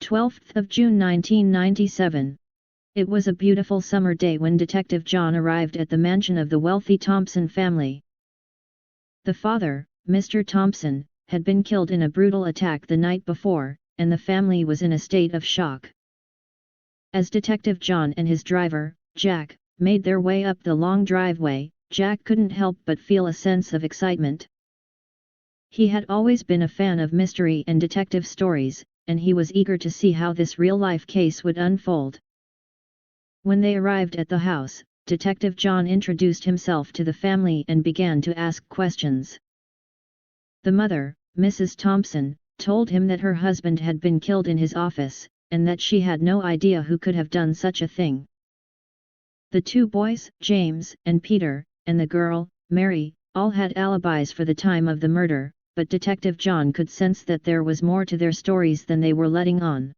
12th of June 1997. It was a beautiful summer day when Detective John arrived at the mansion of the wealthy Thompson family. The father, Mr. Thompson, had been killed in a brutal attack the night before, and the family was in a state of shock. As Detective John and his driver, Jack, made their way up the long driveway, Jack couldn't help but feel a sense of excitement. He had always been a fan of mystery and detective stories, and he was eager to see how this real-life case would unfold. When they arrived at the house, Detective John introduced himself to the family and began to ask questions. The mother, Mrs. Thompson, told him that her husband had been killed in his office, and that she had no idea who could have done such a thing. The two boys, James and Peter, and the girl, Mary, all had alibis for the time of the murder, but Detective John could sense that there was more to their stories than they were letting on.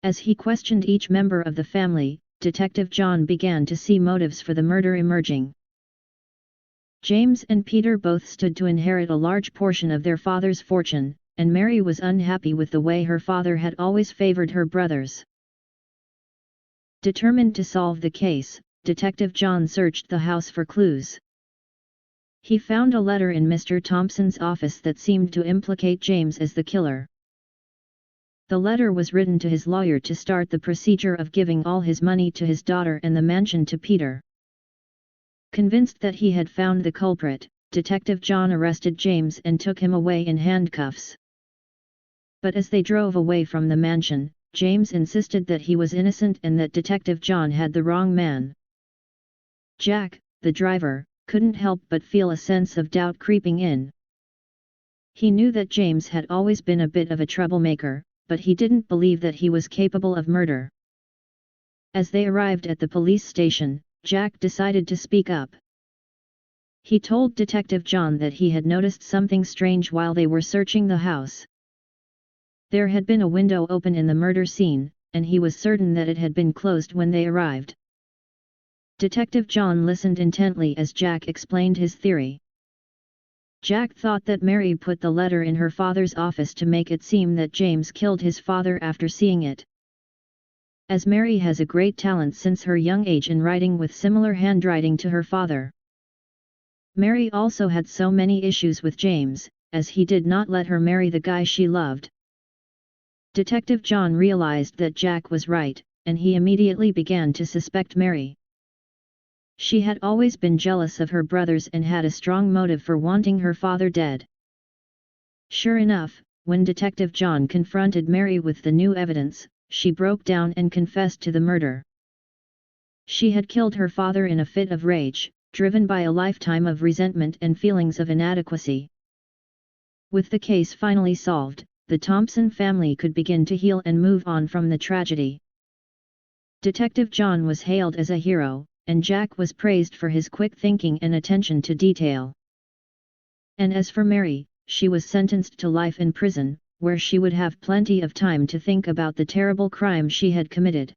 As he questioned each member of the family, Detective John began to see motives for the murder emerging. James and Peter both stood to inherit a large portion of their father's fortune, and Mary was unhappy with the way her father had always favored her brothers. Determined to solve the case, Detective John searched the house for clues. He found a letter in Mr. Thompson's office that seemed to implicate James as the killer. The letter was written to his lawyer to start the procedure of giving all his money to his daughter and the mansion to Peter. Convinced that he had found the culprit, Detective John arrested James and took him away in handcuffs. But as they drove away from the mansion, James insisted that he was innocent and that Detective John had the wrong man. Jack, the driver, couldn't help but feel a sense of doubt creeping in. He knew that James had always been a bit of a troublemaker, but he didn't believe that he was capable of murder. As they arrived at the police station, Jack decided to speak up. He told Detective John that he had noticed something strange while they were searching the house. There had been a window open in the murder scene, and he was certain that it had been closed when they arrived. Detective John listened intently as Jack explained his theory. Jack thought that Mary put the letter in her father's office to make it seem that James killed his father after seeing it. As Mary has a great talent since her young age in writing with similar handwriting to her father. Mary also had so many issues with James, as he did not let her marry the guy she loved. Detective John realized that Jack was right, and he immediately began to suspect Mary. She had always been jealous of her brothers and had a strong motive for wanting her father dead. Sure enough, when Detective John confronted Mary with the new evidence, she broke down and confessed to the murder. She had killed her father in a fit of rage, driven by a lifetime of resentment and feelings of inadequacy. With the case finally solved, the Thompson family could begin to heal and move on from the tragedy. Detective John was hailed as a hero, and Jack was praised for his quick thinking and attention to detail. And as for Mary, she was sentenced to life in prison, where she would have plenty of time to think about the terrible crime she had committed.